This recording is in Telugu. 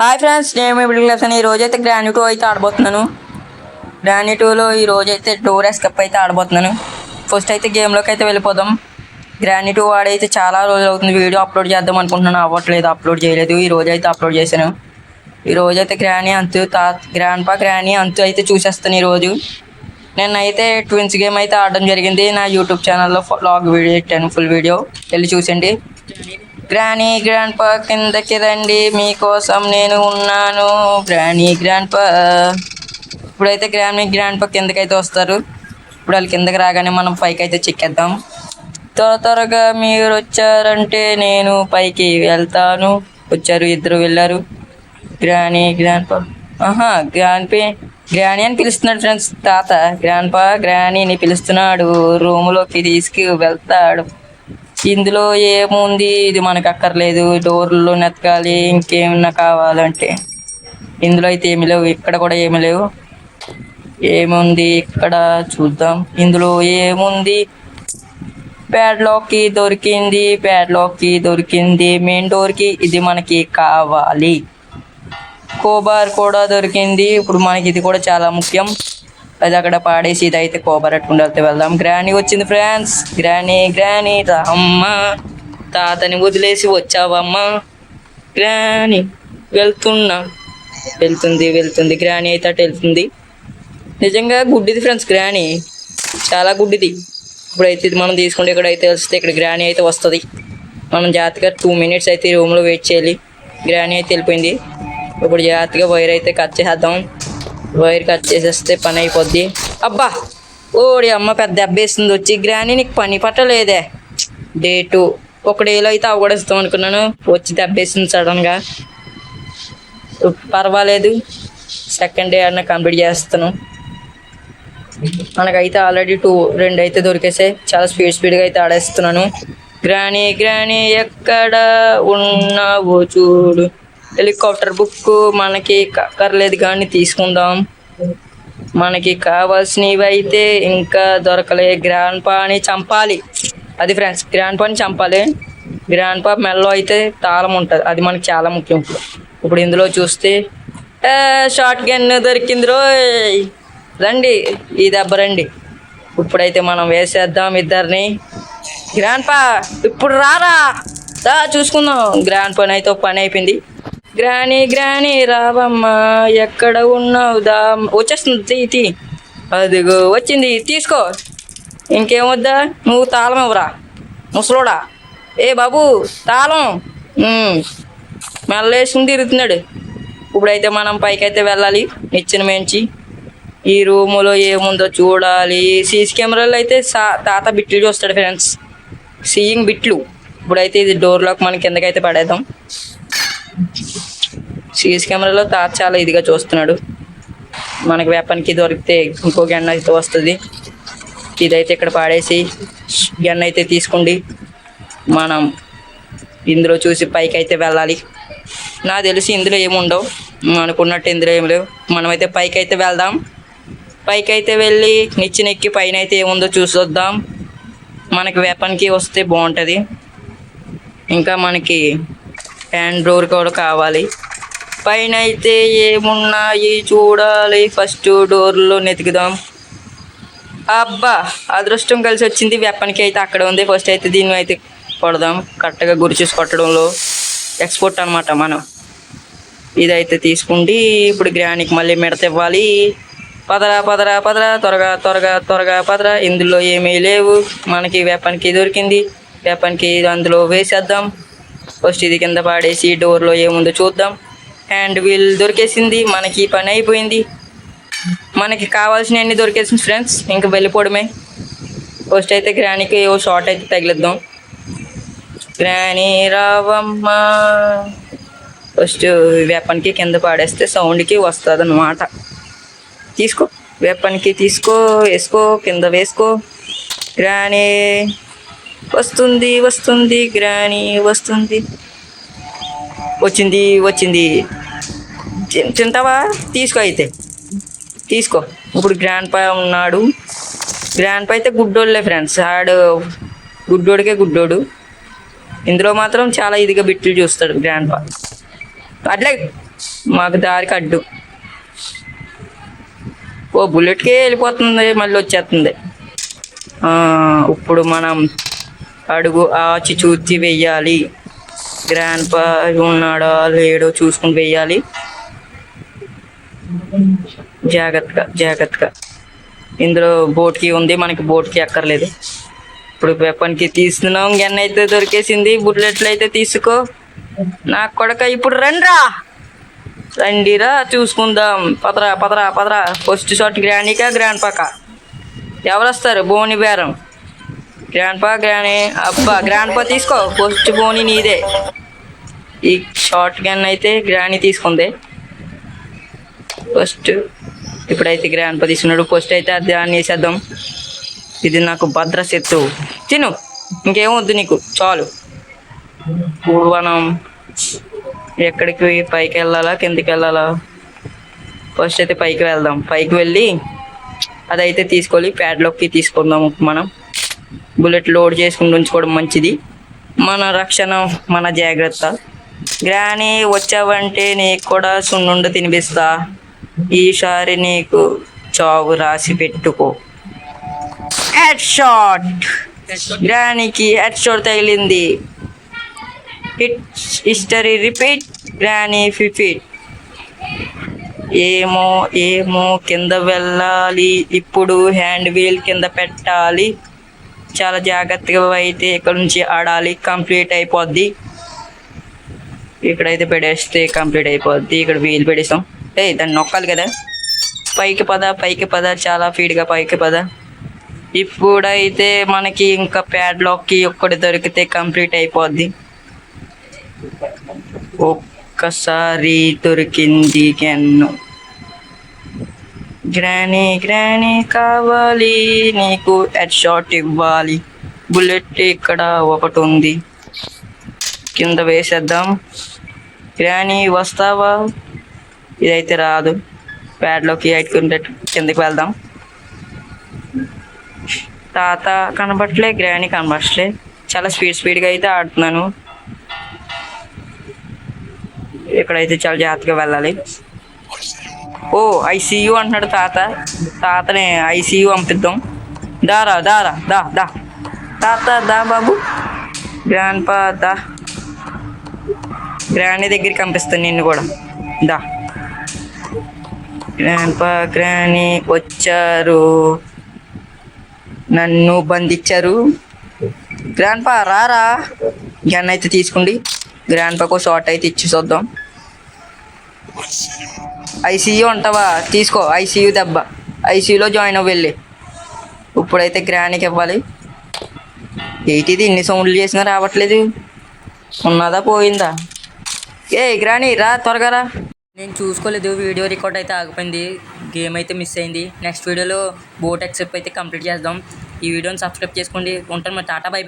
హాయ్ ఫ్రెండ్స్, నేను మీ మిడిల్ క్లాస్ అని ఈరోజైతే గ్రాండ్ 2 అయితే ఆడబోతున్నాను. గ్రాండ్ 2లో ఈరోజైతే డోర్ ఎస్కేప్ అయితే ఆడబోతున్నాను. ఫస్ట్ అయితే గేమ్లోకి అయితే వెళ్ళిపోదాం. గ్రాండ్ 2 ఆడైతే చాలా రోజులు అవుతుంది. వీడియో అప్లోడ్ చేద్దాం అనుకుంటున్నాను, అవ్వట్లేదు, అప్లోడ్ చేయలేదు. ఈ రోజు అయితే అప్లోడ్ చేశాను. ఈ రోజు అయితే గ్రాండ్ అంతు అయితే చూసేస్తాను ఈరోజు. నేనైతే ట్విన్స్ గేమ్ అయితే ఆడడం జరిగింది. నా యూట్యూబ్ ఛానల్లో వ్లాగ్ వీడియో పెట్టాను, ఫుల్ వీడియో వెళ్ళి చూసండి. గ్రాండ్ పా కిందకి రండి, మీకోసం నేను ఉన్నాను. గ్రాండ్ పా ఇప్పుడైతే గ్రాండ్ పా కిందకైతే వస్తారు. ఇప్పుడు వాళ్ళు కిందకి రాగానే మనం పైకి అయితే చెక్కేద్దాం. త్వరగా మీరు వచ్చారంటే నేను పైకి వెళ్తాను. వచ్చారు, ఇద్దరు వెళ్ళారు. గ్రాండ్ పా గ్రానీ అని పిలుస్తున్నాడు ఫ్రెండ్స్. తాత గ్రానీని పిలుస్తున్నాడు. రూమ్లోకి తీసుకు వెళ్తాడు. ఇందులో ఏముంది, ఇది మనకు అక్కర్లేదు. డోర్లో నెతకాలి, ఇంకేమన్నా కావాలంటే. ఇందులో అయితే ఏమి లేవు, ఇక్కడ కూడా ఏమి లేవు. ఏముంది ఇక్కడ చూద్దాం. ఇందులో ఏముంది, ప్యాడ్లాక్ కి దొరికింది. మెయిన్ డోర్కి ఇది మనకి కావాలి. కోబార్ కూడా దొరికింది. ఇప్పుడు మనకి ఇది కూడా చాలా ముఖ్యం. అది అక్కడ పాడేసి ఇదైతే కోబార్ అట్టుకుంటూ వెళ్దాం. గ్రానీ వచ్చింది ఫ్రెండ్స్. గ్రానీ రామ్మ, తాతని వదిలేసి వచ్చావమ్మా. గ్రానీ వెళ్తుంది. గ్రానీ అయితే అటు వెళ్తుంది. నిజంగా గుడ్డిది ఫ్రెండ్స్, గ్రానీ చాలా గుడ్డిది. ఇప్పుడైతే ఇది మనం తీసుకుంటే ఇక్కడైతే వస్తే ఇక్కడ గ్రానీ అయితే వస్తుంది. మనం జాగ్రత్తగా 2 minutes అయితే ఈ రూమ్లో వెయిట్ చేయాలి. గ్రానీ అయితే వెళ్ళిపోయింది. ఇప్పుడు జాగ్రత్తగా వైర్ అయితే కట్ చేసేద్దాం. వైర్ కట్ చేసేస్తే పని అయిపోద్ది. అబ్బా, ఓడి అమ్మ, పెద్ద దెబ్బేస్తుంది వచ్చి. గ్రానీ నీకు పని పట్టలేదే. డే 2 ఒక డేలో అయితే అవగొడేస్తాం అనుకున్నాను, వచ్చి దెబ్బేస్తుంది సడన్గా. పర్వాలేదు, సెకండ్ డే అన్న కంప్లీట్ చేస్తాను. మనకైతే ఆల్రెడీ 2 అయితే దొరికేసాయి. చాలా స్పీడ్గా అయితే ఆడేస్తున్నాను. గ్రానీ ఎక్కడ ఉన్నావో చూడు. హెలికాప్టర్ బుక్ మనకి అక్కర్లేదు కానీ తీసుకుందాం. మనకి కావాల్సినవి అయితే ఇంకా దొరకలే. గ్రాండ్ పాని చంపాలి. అది ఫ్రెండ్స్, గ్రాండ్ పాని చంపాలి. గ్రాండ్ పా మెల్లో అయితే తాళం ఉంటుంది, అది మనకి చాలా ముఖ్యం. ఇప్పుడు ఇందులో చూస్తే షార్ట్ గన్ దొరికింది రోయ్. రండి, ఈ దెబ్బ రండి. ఇప్పుడైతే మనం వేసేద్దాం ఇద్దరిని. గ్రాండ్ పా ఇప్పుడు రారా, చూసుకుందాం. గ్రాండ్ పాని అయితే పని అయిపోయింది. గ్రానీ రావమ్మా, ఎక్కడ ఉన్నావు? వచ్చేస్తుంది, తీ. అదిగో వచ్చింది, తీసుకో. ఇంకేమొద్దా? నువ్వు తాళం ఇవ్వరా ముసలోడా? ఏ బాబు, తాళం. మెల్లేసుకుని తిరుగుతున్నాడు. ఇప్పుడైతే మనం పైకి అయితే వెళ్ళాలి. నిచ్చిన మేంచి ఈ రూములో ఏముందో చూడాలి. సీసీ కెమెరాలు అయితే తాత బిట్లు చూస్తాడు ఫ్రెండ్స్, సీయింగ్ బిట్లు. ఇప్పుడైతే ఇది డోర్ లాక్ మనం కిందకైతే పడేద్దాం. సీసీ కెమెరాలో తాత చాలా ఇదిగా చూస్తున్నాడు. మనకి వెపన్కి దొరికితే ఇంకో గన్ అయితే వస్తుంది. ఇదైతే ఇక్కడ పాడేసి గన్ అయితే తీసుకోండి. మనం ఇందులో చూసి పైకి అయితే వెళ్ళాలి. నాకు తెలిసి ఇందులో ఏముండవు, అనుకున్నట్టు ఇందులో ఏమి లేవు. మనమైతే పైకి అయితే వెళ్దాం. పైకి అయితే వెళ్ళి నిచ్చెనెక్కి పైన అయితే ఏముందో చూసొద్దాం. మనకి వెపన్కి వస్తే బాగుంటుంది. ఇంకా మనకి హ్యాండ్ డోర్ కూడా కావాలి. పైన అయితే ఏమున్నాయి చూడాలి. ఫస్ట్ డోర్లో నెతుకుదాం. అబ్బా, అదృష్టం కలిసి వచ్చింది. వెపన్కి అయితే అక్కడ ఉంది. ఫస్ట్ అయితే దీన్ని అయితే కొడదాం. కరెక్ట్గా గురి చూసి కొట్టడంలో ఎక్స్పోర్ట్ అనమాట మనం. ఇదైతే తీసుకుంటే ఇప్పుడు గ్రానీకి మళ్ళీ మిడత ఇవ్వాలి. పదరా త్వరగా పదరా. ఇందులో ఏమీ లేవు. మనకి వెపన్కి దొరికింది. వెపన్కి అందులో వేసేద్దాం. ఫస్ట్ ఇది కింద పాడేసి డోర్లో ఏముందో చూద్దాం. హ్యాండ్ వీల్ దొరికేసింది. మనకి పని అయిపోయింది. మనకి కావాల్సిన అన్ని దొరికేసింది ఫ్రెండ్స్, ఇంకా వెళ్ళిపోవడమే. ఫస్ట్ అయితే గ్రానీకి ఓ షార్ట్ అయితే తగిలిద్దాం. గ్రానీ రావమ్మ. ఫస్ట్ వెపన్కి కింద పాడేస్తే సౌండ్కి వస్తుంది అన్నమాట. తీసుకో, వెపన్కి తీసుకో, వేసుకో, కింద వేసుకో. గ్రానీ వస్తుంది. గ్రానీ వస్తుంది. వచ్చింది. తింటావా? తీసుకో. ఇప్పుడు గ్రాండ్ పా ఉన్నాడు. గ్రాండ్ పా అయితే గుడ్డోళ్ళే ఫ్రెండ్స్. ఆడు గుడ్డోడు. ఇందులో మాత్రం చాలా ఇదిగా బిట్లు చూస్తాడు గ్రాండ్ పా. అట్లే మాకు దారికి అడ్డు. ఓ బుల్లెట్కే వెళ్ళిపోతుంది, మళ్ళీ వచ్చేస్తుంది. ఇప్పుడు మనం అడుగు ఆచి చూచి వెయ్యాలి. గ్రాండ్ పా ఉన్నాడో లేడో చూసుకుని వెయ్యాలి. జాగ్రత్తగా జాగ్రత్తగా. ఇందులో బోట్కి ఉంది, మనకి బోట్కి అక్కర్లేదు. ఇప్పుడు వెపన్కి తీస్తున్నాం. గన్ అయితే దొరికేసింది. బుల్లెట్లు అయితే తీసుకో నా కొడక. ఇప్పుడు రండిరా చూసుకుందాం. పదరా పదరా పదరా. First shot గ్రానీకా grand pak? ఎవరు వస్తారు? బోని బేరం. గ్రాండ్ పా గ్రానీ. అబ్బా గ్రాండ్ పా తీసుకో. ఫస్ట్ బోని నీదే. ఈ షార్ట్ గన్ అయితే గ్రానీ తీసుకుంది ఫస్ట్. ఇప్పుడైతే గ్రాండ్ పా తీసుకున్నాడు. ఫస్ట్ అయితే దాన్ని వేసేద్దాం. ఇది నాకు భద్రశత్తు. తిను, ఇంకేం వద్దు నీకు, చాలు. ఇప్పుడు మనం ఎక్కడికి పైకి వెళ్ళాలా కిందికి వెళ్ళాలా? ఫస్ట్ అయితే పైకి వెళ్దాం. పైకి వెళ్ళి అదైతే తీసుకోవాలి. ప్యాడ్లోకి తీసుకుందాం. మనం బుల్లెట్ లోడ్ చేసుకుని ఉంచుకోవడం మంచిది. మన రక్షణ మన జాగ్రత్త. గ్రానీ వచ్చావంటే నీకు కూడా సున్నుండ తినిపిస్తా. ఈసారి నీకు చావు రాసి పెట్టుకో. Head shot. గ్రానీకి హెడ్ షాట్ తగిలింది. Hit history repeat. గ్రానీ ఫిఫిట్. ఏమో ఏమో కింద వెళ్ళాలి. ఇప్పుడు హ్యాండ్ వీల్ కింద పెట్టాలి. చాలా జాగ్రత్తగా అయితే ఇక్కడ నుంచి ఆడాలి. కంప్లీట్ అయిపోద్ది. ఇక్కడైతే పెడేస్తే కంప్లీట్ అయిపోద్ది. ఇక్కడ వీల్ పెడేస్తాం. దాన్ని నొక్కాలి కదా. పైకి పద పైకి పద. చాలా ఫీడ్గా పైకి పద. ఇప్పుడైతే మనకి ఇంకా ప్యాడ్లాక్కి ఒక్కటి దొరికితే కంప్లీట్ అయిపోద్ది. ఒక్కసారి దొరికింది గన్ను. గ్రానీ గ్రానీ కావాలి నీకు, హెడ్ షాట్ ఇవ్వాలి. బుల్లెట్ ఇక్కడ ఒకటి ఉంది, కింద వేసేద్దాం. గ్రానీ వస్తావా? ఇదైతే రాదు. ప్యాడ్లోకి కిందకి వెళ్దాం. తాత కనబట్లే, గ్రానీ కనబట్లే. చాలా స్పీడ్గా అయితే ఆడుతున్నాను. ఇక్కడైతే చాలా జాగ్రత్తగా వెళ్ళాలి. ఓ ఐసీయూ అంటున్నాడు తాత. తాతని ఐసీయూ పంపిద్దాం. దారా దారా దా దా తాత దా బాబు. గ్రాండ్ పా దా. గ్రానీ దగ్గరికి పంపిస్తాను నిన్ను కూడా. దా. గ్రాండ్ పా గ్రానీ వచ్చారు, నన్ను బంధించారు. గ్రాండ్ పా రారా. గన్ అయితే తీసుకోండి. గ్రాండ్ పాకు షార్ట్ అయితే ఇచ్చి చూద్దాం. ఐసీయూ అంటావా? తీసుకో ఐసీయూ దెబ్బ. ఐసీయూలో జాయిన్ అవ్వాలి. ఇప్పుడైతే గ్రానీకి ఇవ్వాలి. ఏంటిది ఇన్ని సౌండ్లు చేసినా రావట్లేదు? ఉన్నదా పోయిందా? గ్రానీ రా త్వరగా రా. నేను చూసుకోలేదు, వీడియో రికార్డ్ అయితే ఆగిపోయింది. గేమ్ అయితే మిస్ అయింది. నెక్స్ట్ వీడియోలో బోట్ ఎక్సెప్ అయితే కంప్లీట్ చేద్దాం. ఈ వీడియోని సబ్స్క్రైబ్ చేసుకోండి. ఉంటాను మరి. Tata bye.